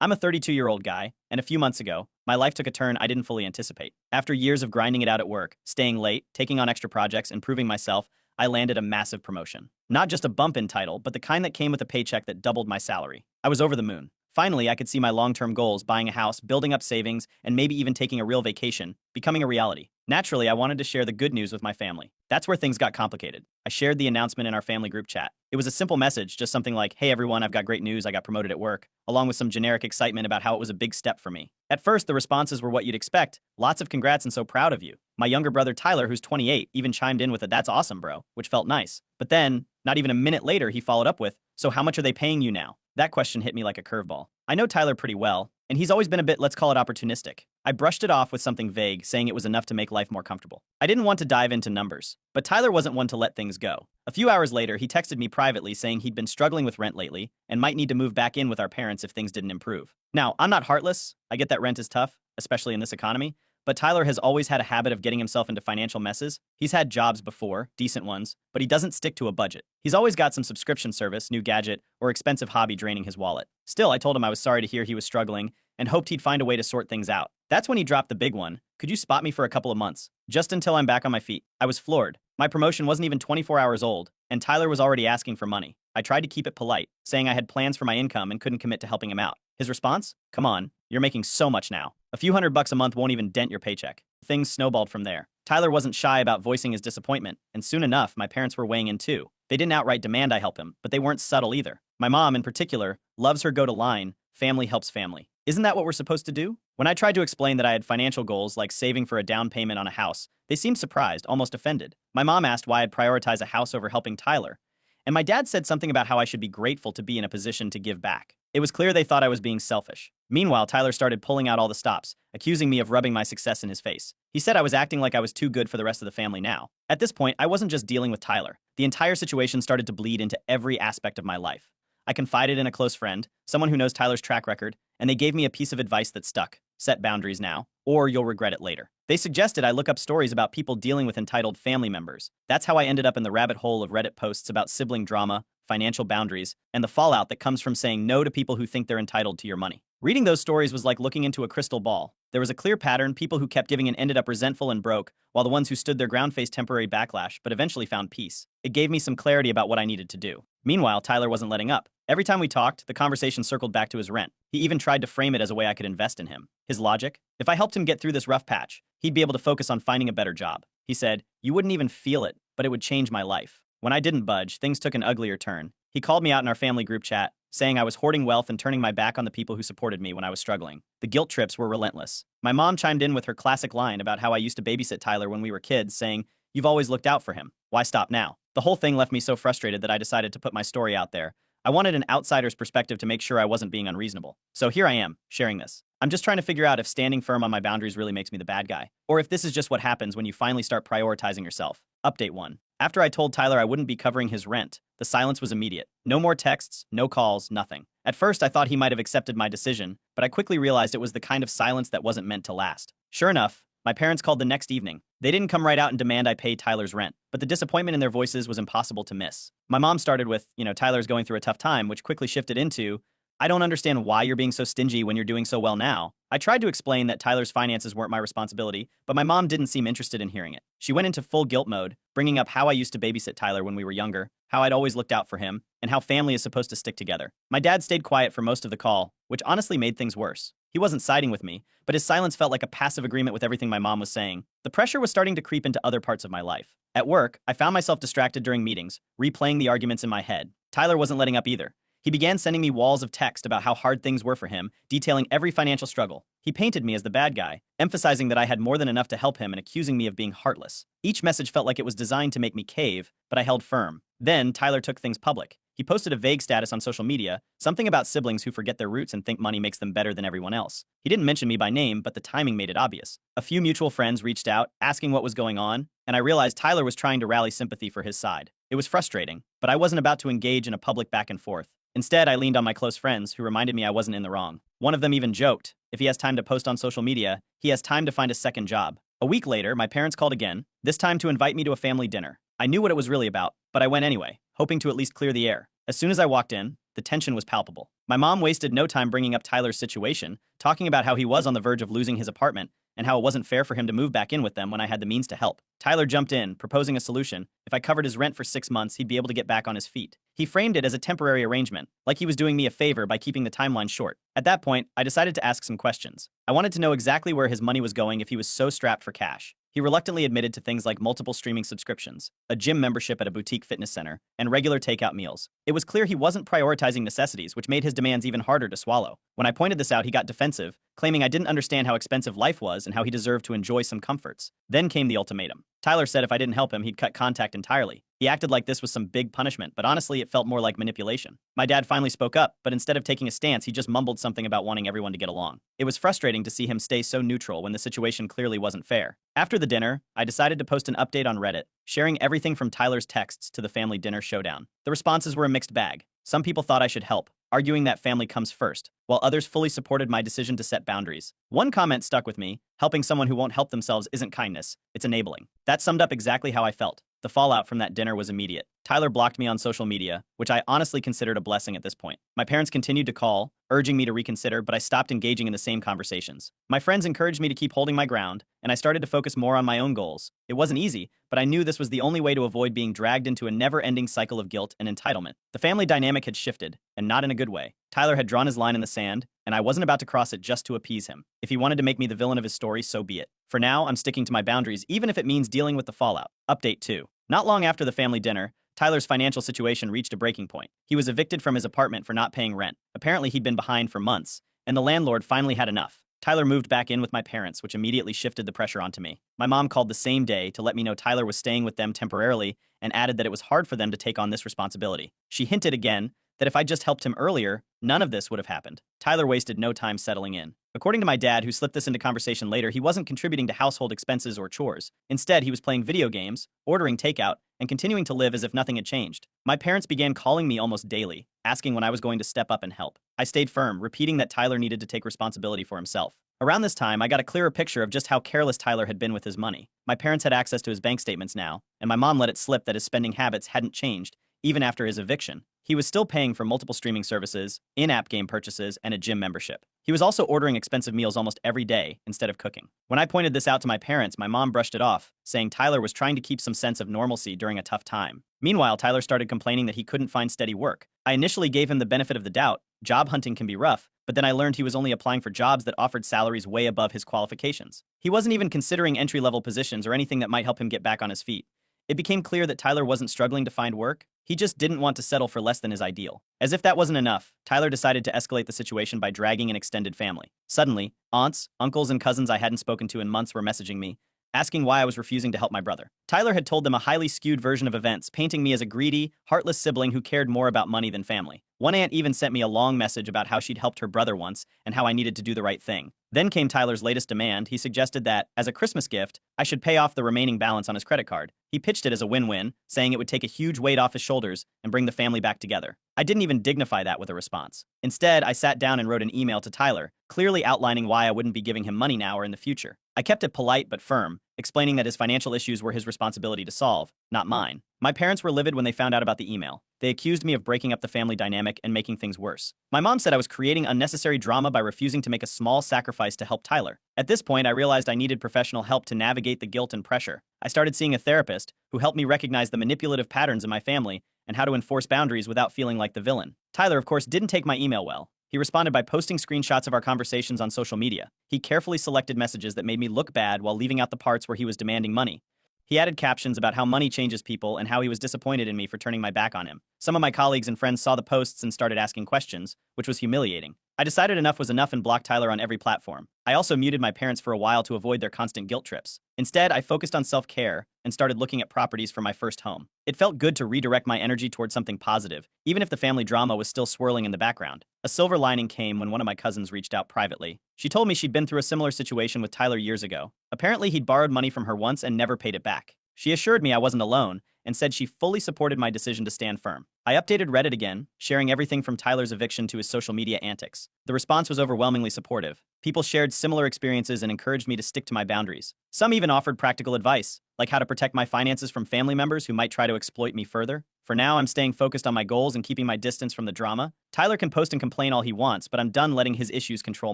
I'm a 32-year-old guy, and a few months ago, my life took a turn I didn't fully anticipate. After years of grinding it out at work, staying late, taking on extra projects, and proving myself, I landed a massive promotion. Not just a bump in title, but the kind that came with a paycheck that doubled my salary. I was over the moon. Finally, I could see my long-term goals, buying a house, building up savings, and maybe even taking a real vacation, becoming a reality. Naturally, I wanted to share the good news with my family. That's where things got complicated. I shared the announcement in our family group chat. It was a simple message, just something like, "Hey everyone, I've got great news, I got promoted at work," along with some generic excitement about how it was a big step for me. At first, the responses were what you'd expect. Lots of congrats and so proud of you. My younger brother Tyler, who's 28, even chimed in with a "that's awesome, bro," which felt nice. But then, not even a minute later, he followed up with, "So how much are they paying you now?" That question hit me like a curveball. I know Tyler pretty well, and he's always been a bit, let's call it, opportunistic. I brushed it off with something vague, saying it was enough to make life more comfortable. I didn't want to dive into numbers, but Tyler wasn't one to let things go. A few hours later, he texted me privately saying he'd been struggling with rent lately and might need to move back in with our parents if things didn't improve. Now, I'm not heartless. I get that rent is tough, especially in this economy, but Tyler has always had a habit of getting himself into financial messes. He's had jobs before, decent ones, but he doesn't stick to a budget. He's always got some subscription service, new gadget, or expensive hobby draining his wallet. Still, I told him I was sorry to hear he was struggling and hoped he'd find a way to sort things out. That's when he dropped the big one. "Could you spot me for a couple of months? Just until I'm back on my feet." I was floored. My promotion wasn't even 24 hours old, and Tyler was already asking for money. I tried to keep it polite, saying I had plans for my income and couldn't commit to helping him out. His response? "Come on, you're making so much now. A few $100 a month won't even dent your paycheck." Things snowballed from there. Tyler wasn't shy about voicing his disappointment, and soon enough, my parents were weighing in too. They didn't outright demand I help him, but they weren't subtle either. My mom, in particular, loves her go-to line, "Family helps family." Isn't that what we're supposed to do? When I tried to explain that I had financial goals like saving for a down payment on a house, they seemed surprised, almost offended. My mom asked why I'd prioritize a house over helping Tyler, and my dad said something about how I should be grateful to be in a position to give back. It was clear they thought I was being selfish. Meanwhile, Tyler started pulling out all the stops, accusing me of rubbing my success in his face. He said I was acting like I was too good for the rest of the family now. At this point, I wasn't just dealing with Tyler. The entire situation started to bleed into every aspect of my life. I confided in a close friend, someone who knows Tyler's track record, and they gave me a piece of advice that stuck. Set boundaries now, or you'll regret it later. They suggested I look up stories about people dealing with entitled family members. That's how I ended up in the rabbit hole of Reddit posts about sibling drama, financial boundaries, and the fallout that comes from saying no to people who think they're entitled to your money. Reading those stories was like looking into a crystal ball. There was a clear pattern. People who kept giving and ended up resentful and broke, while the ones who stood their ground faced temporary backlash, but eventually found peace. It gave me some clarity about what I needed to do. Meanwhile, Tyler wasn't letting up. Every time we talked, the conversation circled back to his rent. He even tried to frame it as a way I could invest in him. His logic? If I helped him get through this rough patch, he'd be able to focus on finding a better job. He said, "You wouldn't even feel it, but it would change my life." When I didn't budge, things took an uglier turn. He called me out in our family group chat, saying I was hoarding wealth and turning my back on the people who supported me when I was struggling. The guilt trips were relentless. My mom chimed in with her classic line about how I used to babysit Tyler when we were kids, saying, "You've always looked out for him. Why stop now?" The whole thing left me so frustrated that I decided to put my story out there. I wanted an outsider's perspective to make sure I wasn't being unreasonable. So here I am, sharing this. I'm just trying to figure out if standing firm on my boundaries really makes me the bad guy, or if this is just what happens when you finally start prioritizing yourself. Update 1. After I told Tyler I wouldn't be covering his rent, the silence was immediate. No more texts, no calls, nothing. At first, I thought he might have accepted my decision, but I quickly realized it was the kind of silence that wasn't meant to last. Sure enough, my parents called the next evening. They didn't come right out and demand I pay Tyler's rent, but the disappointment in their voices was impossible to miss. My mom started with, "Tyler's going through a tough time," which quickly shifted into, "I don't understand why you're being so stingy when you're doing so well now." I tried to explain that Tyler's finances weren't my responsibility, but my mom didn't seem interested in hearing it. She went into full guilt mode, bringing up how I used to babysit Tyler when we were younger, how I'd always looked out for him, and how family is supposed to stick together. My dad stayed quiet for most of the call, which honestly made things worse. He wasn't siding with me, but his silence felt like a passive agreement with everything my mom was saying. The pressure was starting to creep into other parts of my life. At work, I found myself distracted during meetings, replaying the arguments in my head. Tyler wasn't letting up either. He began sending me walls of text about how hard things were for him, detailing every financial struggle. He painted me as the bad guy, emphasizing that I had more than enough to help him and accusing me of being heartless. Each message felt like it was designed to make me cave, but I held firm. Then, Tyler took things public. He posted a vague status on social media, something about siblings who forget their roots and think money makes them better than everyone else. He didn't mention me by name, but the timing made it obvious. A few mutual friends reached out, asking what was going on, and I realized Tyler was trying to rally sympathy for his side. It was frustrating, but I wasn't about to engage in a public back and forth. Instead, I leaned on my close friends, who reminded me I wasn't in the wrong. One of them even joked, if he has time to post on social media, he has time to find a second job. A week later, my parents called again, this time to invite me to a family dinner. I knew what it was really about, but I went anyway, hoping to at least clear the air. As soon as I walked in, the tension was palpable. My mom wasted no time bringing up Tyler's situation, talking about how he was on the verge of losing his apartment and how it wasn't fair for him to move back in with them when I had the means to help. Tyler jumped in, proposing a solution. If I covered his rent for 6 months, he'd be able to get back on his feet. He framed it as a temporary arrangement, like he was doing me a favor by keeping the timeline short. At that point, I decided to ask some questions. I wanted to know exactly where his money was going if he was so strapped for cash. He reluctantly admitted to things like multiple streaming subscriptions, a gym membership at a boutique fitness center, and regular takeout meals. It was clear he wasn't prioritizing necessities, which made his demands even harder to swallow. When I pointed this out, he got defensive, claiming I didn't understand how expensive life was and how he deserved to enjoy some comforts. Then came the ultimatum. Tyler said if I didn't help him, he'd cut contact entirely. He acted like this was some big punishment, but honestly, it felt more like manipulation. My dad finally spoke up, but instead of taking a stance, he just mumbled something about wanting everyone to get along. It was frustrating to see him stay so neutral when the situation clearly wasn't fair. After the dinner, I decided to post an update on Reddit, sharing everything from Tyler's texts to the family dinner showdown. The responses were a mixed bag. Some people thought I should help, arguing that family comes first, while others fully supported my decision to set boundaries. One comment stuck with me: helping someone who won't help themselves isn't kindness, it's enabling. That summed up exactly how I felt. The fallout from that dinner was immediate. Tyler blocked me on social media, which I honestly considered a blessing at this point. My parents continued to call, urging me to reconsider, but I stopped engaging in the same conversations. My friends encouraged me to keep holding my ground, and I started to focus more on my own goals. It wasn't easy, but I knew this was the only way to avoid being dragged into a never-ending cycle of guilt and entitlement. The family dynamic had shifted, and not in a good way. Tyler had drawn his line in the sand, and I wasn't about to cross it just to appease him. If he wanted to make me the villain of his story, so be it. For now, I'm sticking to my boundaries, even if it means dealing with the fallout. Update 2. Not long after the family dinner, Tyler's financial situation reached a breaking point. He was evicted from his apartment for not paying rent. Apparently, he'd been behind for months, and the landlord finally had enough. Tyler moved back in with my parents, which immediately shifted the pressure onto me. My mom called the same day to let me know Tyler was staying with them temporarily and added that it was hard for them to take on this responsibility. She hinted again that if I just helped him earlier, none of this would have happened. Tyler wasted no time settling in. According to my dad, who slipped this into conversation later, he wasn't contributing to household expenses or chores. Instead, he was playing video games, ordering takeout, and continuing to live as if nothing had changed. My parents began calling me almost daily, asking when I was going to step up and help. I stayed firm, repeating that Tyler needed to take responsibility for himself. Around this time, I got a clearer picture of just how careless Tyler had been with his money. My parents had access to his bank statements now, and my mom let it slip that his spending habits hadn't changed, even after his eviction. He was still paying for multiple streaming services, in-app game purchases, and a gym membership. He was also ordering expensive meals almost every day instead of cooking. When I pointed this out to my parents, my mom brushed it off, saying Tyler was trying to keep some sense of normalcy during a tough time. Meanwhile, Tyler started complaining that he couldn't find steady work. I initially gave him the benefit of the doubt. Job hunting can be rough, but then I learned he was only applying for jobs that offered salaries way above his qualifications. He wasn't even considering entry-level positions or anything that might help him get back on his feet. It became clear that Tyler wasn't struggling to find work. He just didn't want to settle for less than his ideal. As if that wasn't enough, Tyler decided to escalate the situation by dragging an extended family. Suddenly, aunts, uncles, and cousins I hadn't spoken to in months were messaging me, asking why I was refusing to help my brother. Tyler had told them a highly skewed version of events, painting me as a greedy, heartless sibling who cared more about money than family. One aunt even sent me a long message about how she'd helped her brother once and how I needed to do the right thing. Then came Tyler's latest demand. He suggested that, as a Christmas gift, I should pay off the remaining balance on his credit card. He pitched it as a win-win, saying it would take a huge weight off his shoulders and bring the family back together. I didn't even dignify that with a response. Instead, I sat down and wrote an email to Tyler, clearly outlining why I wouldn't be giving him money now or in the future. I kept it polite but firm, explaining that his financial issues were his responsibility to solve, not mine. My parents were livid when they found out about the email. They accused me of breaking up the family dynamic and making things worse. My mom said I was creating unnecessary drama by refusing to make a small sacrifice to help Tyler. At this point, I realized I needed professional help to navigate the guilt and pressure. I started seeing a therapist who helped me recognize the manipulative patterns in my family and how to enforce boundaries without feeling like the villain. Tyler, of course, didn't take my email well. He responded by posting screenshots of our conversations on social media. He carefully selected messages that made me look bad while leaving out the parts where he was demanding money. He added captions about how money changes people and how he was disappointed in me for turning my back on him. Some of my colleagues and friends saw the posts and started asking questions, which was humiliating. I decided enough was enough and blocked Tyler on every platform. I also muted my parents for a while to avoid their constant guilt trips. Instead, I focused on self-care and started looking at properties for my first home. It felt good to redirect my energy towards something positive, even if the family drama was still swirling in the background. A silver lining came when one of my cousins reached out privately. She told me she'd been through a similar situation with Tyler years ago. Apparently, he'd borrowed money from her once and never paid it back. She assured me I wasn't alone, and said she fully supported my decision to stand firm. I updated Reddit again, sharing everything from Tyler's eviction to his social media antics. The response was overwhelmingly supportive. People shared similar experiences and encouraged me to stick to my boundaries. Some even offered practical advice, like how to protect my finances from family members who might try to exploit me further. For now, I'm staying focused on my goals and keeping my distance from the drama. Tyler can post and complain all he wants, but I'm done letting his issues control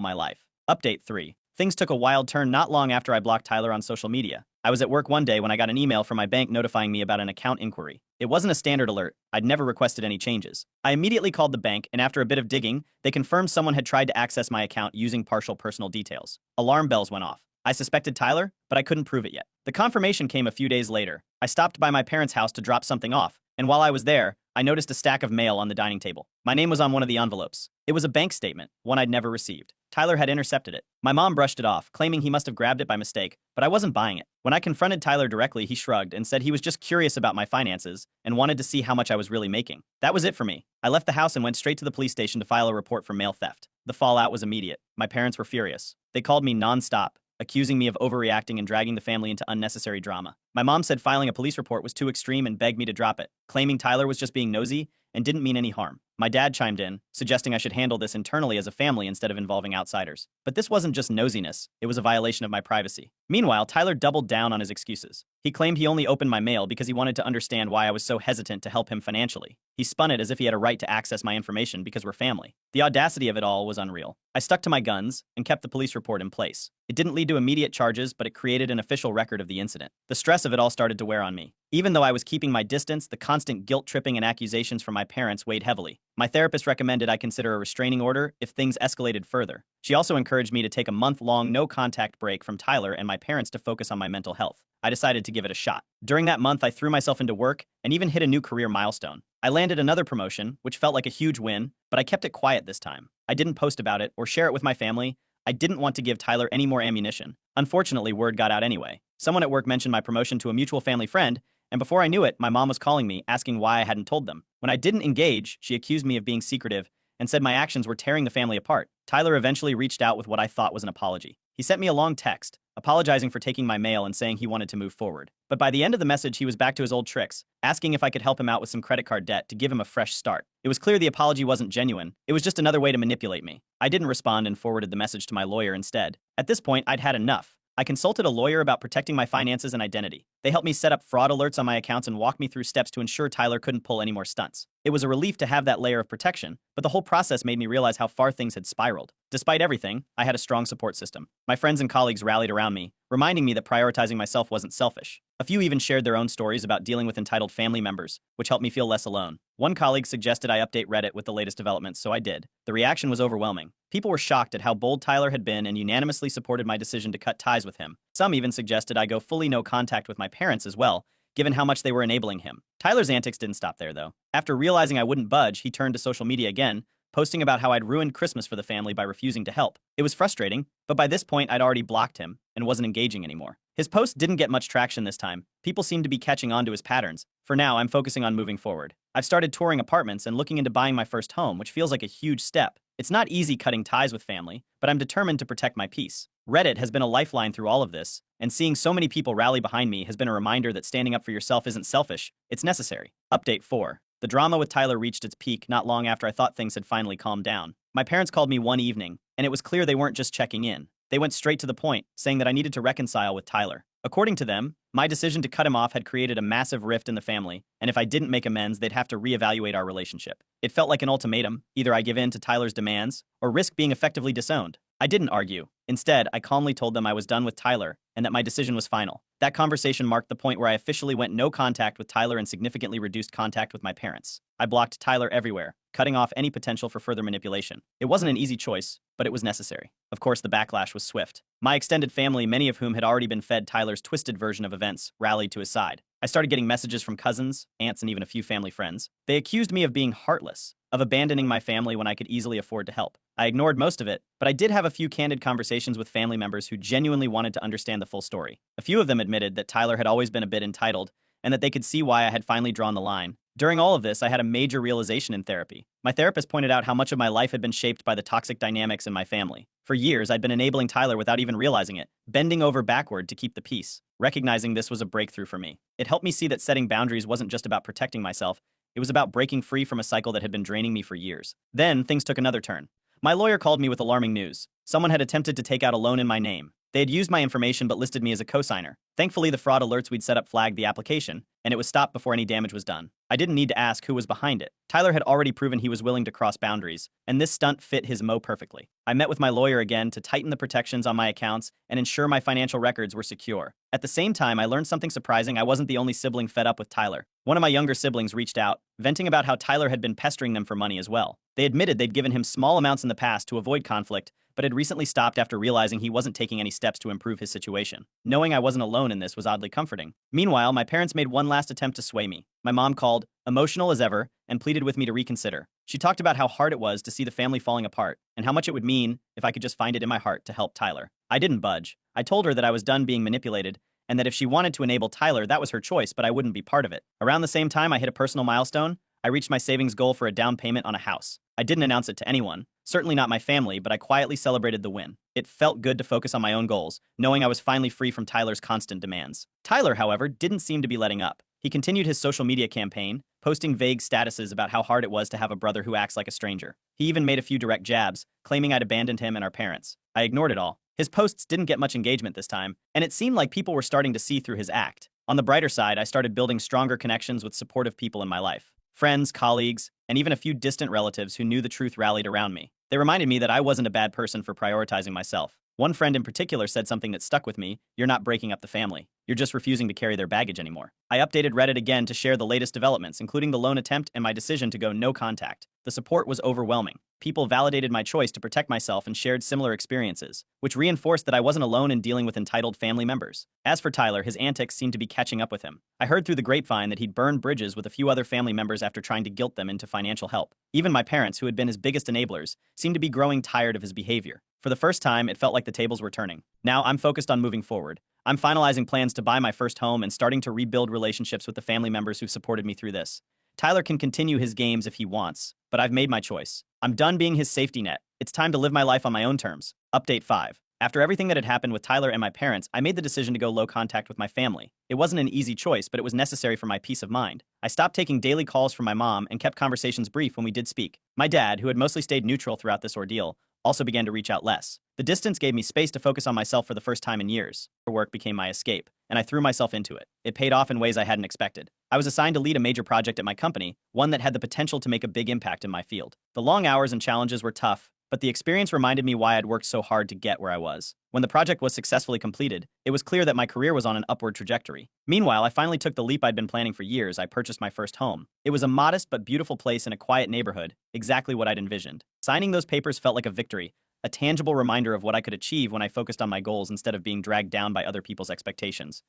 my life. Update 3. Things took a wild turn not long after I blocked Tyler on social media. I was at work one day when I got an email from my bank notifying me about an account inquiry. It wasn't a standard alert. I'd never requested any changes. I immediately called the bank, and after a bit of digging, they confirmed someone had tried to access my account using partial personal details. Alarm bells went off. I suspected Tyler, but I couldn't prove it yet. The confirmation came a few days later. I stopped by my parents' house to drop something off, and while I was there, I noticed a stack of mail on the dining table. My name was on one of the envelopes. It was a bank statement, one I'd never received. Tyler had intercepted it. My mom brushed it off, claiming he must have grabbed it by mistake, but I wasn't buying it. When I confronted Tyler directly, he shrugged and said he was just curious about my finances and wanted to see how much I was really making. That was it for me. I left the house and went straight to the police station to file a report for mail theft. The fallout was immediate. My parents were furious. They called me non-stop, accusing me of overreacting and dragging the family into unnecessary drama. My mom said filing a police report was too extreme and begged me to drop it, claiming Tyler was just being nosy and didn't mean any harm. My dad chimed in, suggesting I should handle this internally as a family instead of involving outsiders. But this wasn't just nosiness, it was a violation of my privacy. Meanwhile, Tyler doubled down on his excuses. He claimed he only opened my mail because he wanted to understand why I was so hesitant to help him financially. He spun it as if he had a right to access my information because we're family. The audacity of it all was unreal. I stuck to my guns and kept the police report in place. It didn't lead to immediate charges, but it created an official record of the incident. The stress of it all started to wear on me. Even though I was keeping my distance, the constant guilt-tripping and accusations from my parents weighed heavily. My therapist recommended I consider a restraining order if things escalated further. She also encouraged me to take a month-long no-contact break from Tyler and my parents to focus on my mental health. I decided to give it a shot. During that month, I threw myself into work and even hit a new career milestone. I landed another promotion, which felt like a huge win, but I kept it quiet this time. I didn't post about it or share it with my family. I didn't want to give Tyler any more ammunition. Unfortunately, word got out anyway. Someone at work mentioned my promotion to a mutual family friend, and before I knew it, my mom was calling me, asking why I hadn't told them. When I didn't engage, she accused me of being secretive and said my actions were tearing the family apart. Tyler eventually reached out with what I thought was an apology. He sent me a long text, apologizing for taking my mail and saying he wanted to move forward. But by the end of the message, he was back to his old tricks, asking if I could help him out with some credit card debt to give him a fresh start. It was clear the apology wasn't genuine. It was just another way to manipulate me. I didn't respond and forwarded the message to my lawyer instead. At this point, I'd had enough. I consulted a lawyer about protecting my finances and identity. They helped me set up fraud alerts on my accounts and walked me through steps to ensure Tyler couldn't pull any more stunts. It was a relief to have that layer of protection, but the whole process made me realize how far things had spiraled. Despite everything, I had a strong support system. My friends and colleagues rallied around me, reminding me that prioritizing myself wasn't selfish. A few even shared their own stories about dealing with entitled family members, which helped me feel less alone. One colleague suggested I update Reddit with the latest developments, so I did. The reaction was overwhelming. People were shocked at how bold Tyler had been and unanimously supported my decision to cut ties with him. Some even suggested I go fully no contact with my parents as well, given how much they were enabling him. Tyler's antics didn't stop there, though. After realizing I wouldn't budge, he turned to social media again, posting about how I'd ruined Christmas for the family by refusing to help. It was frustrating, but by this point I'd already blocked him and wasn't engaging anymore. His post didn't get much traction this time. People seemed to be catching on to his patterns. For now, I'm focusing on moving forward. I've started touring apartments and looking into buying my first home, which feels like a huge step. It's not easy cutting ties with family, but I'm determined to protect my peace. Reddit has been a lifeline through all of this, and seeing so many people rally behind me has been a reminder that standing up for yourself isn't selfish, it's necessary. Update 4. The drama with Tyler reached its peak not long after I thought things had finally calmed down. My parents called me one evening, and it was clear they weren't just checking in. They went straight to the point, saying that I needed to reconcile with Tyler. According to them, my decision to cut him off had created a massive rift in the family, and if I didn't make amends, they'd have to reevaluate our relationship. It felt like an ultimatum. Either I give in to Tyler's demands, or risk being effectively disowned. I didn't argue. Instead, I calmly told them I was done with Tyler, and that my decision was final. That conversation marked the point where I officially went no contact with Tyler and significantly reduced contact with my parents. I blocked Tyler everywhere, cutting off any potential for further manipulation. It wasn't an easy choice, but it was necessary. Of course, the backlash was swift. My extended family, many of whom had already been fed Tyler's twisted version of events, rallied to his side. I started getting messages from cousins, aunts, and even a few family friends. They accused me of being heartless, of abandoning my family when I could easily afford to help. I ignored most of it, but I did have a few candid conversations with family members who genuinely wanted to understand the full story. A few of them admitted that Tyler had always been a bit entitled, and that they could see why I had finally drawn the line. During all of this, I had a major realization in therapy. My therapist pointed out how much of my life had been shaped by the toxic dynamics in my family. For years, I'd been enabling Tyler without even realizing it, bending over backward to keep the peace. Recognizing this was a breakthrough for me. It helped me see that setting boundaries wasn't just about protecting myself, it was about breaking free from a cycle that had been draining me for years. Then, things took another turn. My lawyer called me with alarming news. Someone had attempted to take out a loan in my name. They had used my information but listed me as a cosigner. Thankfully, the fraud alerts we'd set up flagged the application, and it was stopped before any damage was done. I didn't need to ask who was behind it. Tyler had already proven he was willing to cross boundaries, and this stunt fit his MO perfectly. I met with my lawyer again to tighten the protections on my accounts and ensure my financial records were secure. At the same time, I learned something surprising. I wasn't the only sibling fed up with Tyler. One of my younger siblings reached out, venting about how Tyler had been pestering them for money as well. They admitted they'd given him small amounts in the past to avoid conflict, but had recently stopped after realizing he wasn't taking any steps to improve his situation. Knowing I wasn't alone in this was oddly comforting. Meanwhile, my parents made one last attempt to sway me. My mom called, emotional as ever, and pleaded with me to reconsider. She talked about how hard it was to see the family falling apart, and how much it would mean if I could just find it in my heart to help Tyler. I didn't budge. I told her that I was done being manipulated, and that if she wanted to enable Tyler, that was her choice, but I wouldn't be part of it. Around the same time I hit a personal milestone, I reached my savings goal for a down payment on a house. I didn't announce it to anyone, certainly not my family, but I quietly celebrated the win. It felt good to focus on my own goals, knowing I was finally free from Tyler's constant demands. Tyler, however, didn't seem to be letting up. He continued his social media campaign, posting vague statuses about how hard it was to have a brother who acts like a stranger. He even made a few direct jabs, claiming I'd abandoned him and our parents. I ignored it all. His posts didn't get much engagement this time, and it seemed like people were starting to see through his act. On the brighter side, I started building stronger connections with supportive people in my life. Friends, colleagues, and even a few distant relatives who knew the truth rallied around me. They reminded me that I wasn't a bad person for prioritizing myself. One friend in particular said something that stuck with me: "You're not breaking up the family. You're just refusing to carry their baggage anymore." I updated Reddit again to share the latest developments, including the loan attempt and my decision to go no contact. The support was overwhelming. People validated my choice to protect myself and shared similar experiences, which reinforced that I wasn't alone in dealing with entitled family members. As for Tyler, his antics seemed to be catching up with him. I heard through the grapevine that he'd burned bridges with a few other family members after trying to guilt them into financial help. Even my parents, who had been his biggest enablers, seemed to be growing tired of his behavior. For the first time, it felt like the tables were turning. Now I'm focused on moving forward. I'm finalizing plans to buy my first home and starting to rebuild relationships with the family members who've supported me through this. Tyler can continue his games if he wants, but I've made my choice. I'm done being his safety net. It's time to live my life on my own terms. Update 5. After everything that had happened with Tyler and my parents, I made the decision to go low contact with my family. It wasn't an easy choice, but it was necessary for my peace of mind. I stopped taking daily calls from my mom and kept conversations brief when we did speak. My dad, who had mostly stayed neutral throughout this ordeal, also began to reach out less. The distance gave me space to focus on myself for the first time in years. Work became my escape, and I threw myself into it. It paid off in ways I hadn't expected. I was assigned to lead a major project at my company, one that had the potential to make a big impact in my field. The long hours and challenges were tough, but the experience reminded me why I'd worked so hard to get where I was. When the project was successfully completed, it was clear that my career was on an upward trajectory. Meanwhile, I finally took the leap I'd been planning for years. I purchased my first home. It was a modest but beautiful place in a quiet neighborhood, exactly what I'd envisioned. Signing those papers felt like a victory, a tangible reminder of what I could achieve when I focused on my goals instead of being dragged down by other people's expectations.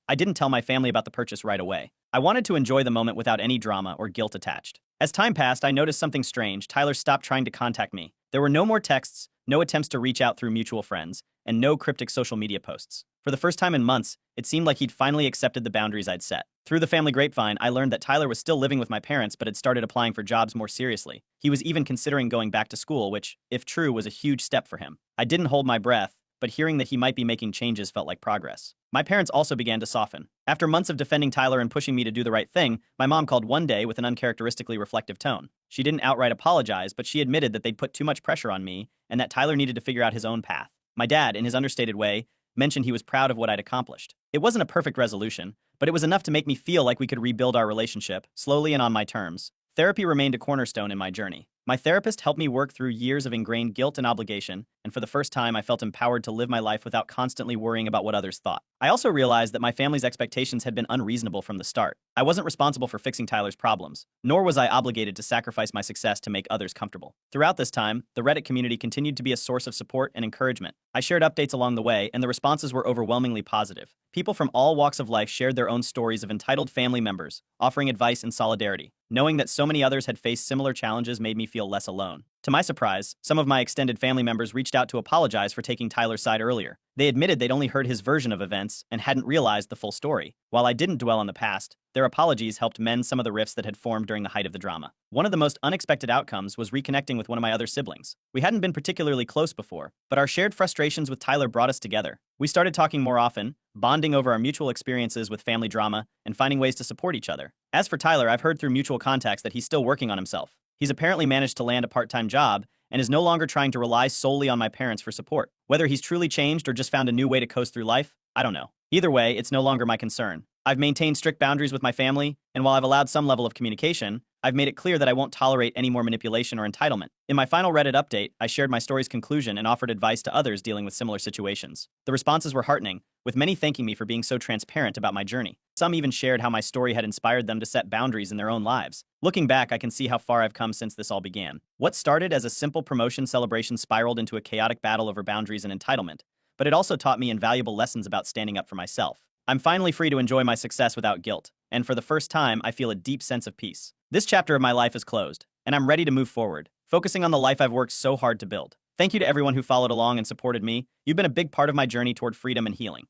I didn't tell my family about the purchase right away. I wanted to enjoy the moment without any drama or guilt attached. As time passed, I noticed something strange. Tyler stopped trying to contact me. There were no more texts, no attempts to reach out through mutual friends, and no cryptic social media posts. For the first time in months, it seemed like he'd finally accepted the boundaries I'd set. Through the family grapevine, I learned that Tyler was still living with my parents but had started applying for jobs more seriously. He was even considering going back to school, which, if true, was a huge step for him. I didn't hold my breath, but hearing that he might be making changes felt like progress. My parents also began to soften. After months of defending Tyler and pushing me to do the right thing, my mom called one day with an uncharacteristically reflective tone. She didn't outright apologize, but she admitted that they'd put too much pressure on me and that Tyler needed to figure out his own path. My dad, in his understated way, mentioned he was proud of what I'd accomplished. It wasn't a perfect resolution, but it was enough to make me feel like we could rebuild our relationship, slowly and on my terms. Therapy remained a cornerstone in my journey. My therapist helped me work through years of ingrained guilt and obligation, and for the first time I felt empowered to live my life without constantly worrying about what others thought. I also realized that my family's expectations had been unreasonable from the start. I wasn't responsible for fixing Tyler's problems, nor was I obligated to sacrifice my success to make others comfortable. Throughout this time, the Reddit community continued to be a source of support and encouragement. I shared updates along the way, and the responses were overwhelmingly positive. People from all walks of life shared their own stories of entitled family members, offering advice and solidarity. Knowing that so many others had faced similar challenges made me feel less alone. To my surprise, some of my extended family members reached out to apologize for taking Tyler's side earlier. They admitted they'd only heard his version of events and hadn't realized the full story. While I didn't dwell on the past, their apologies helped mend some of the rifts that had formed during the height of the drama. One of the most unexpected outcomes was reconnecting with one of my other siblings. We hadn't been particularly close before, but our shared frustrations with Tyler brought us together. We started talking more often, bonding over our mutual experiences with family drama, and finding ways to support each other. As for Tyler, I've heard through mutual contacts that he's still working on himself. He's apparently managed to land a part-time job and is no longer trying to rely solely on my parents for support. Whether he's truly changed or just found a new way to coast through life, I don't know. Either way, it's no longer my concern. I've maintained strict boundaries with my family, and while I've allowed some level of communication, I've made it clear that I won't tolerate any more manipulation or entitlement. In my final Reddit update, I shared my story's conclusion and offered advice to others dealing with similar situations. The responses were heartening, with many thanking me for being so transparent about my journey. Some even shared how my story had inspired them to set boundaries in their own lives. Looking back, I can see how far I've come since this all began. What started as a simple promotion celebration spiraled into a chaotic battle over boundaries and entitlement, but it also taught me invaluable lessons about standing up for myself. I'm finally free to enjoy my success without guilt, and for the first time, I feel a deep sense of peace. This chapter of my life is closed, and I'm ready to move forward, focusing on the life I've worked so hard to build. Thank you to everyone who followed along and supported me. You've been a big part of my journey toward freedom and healing.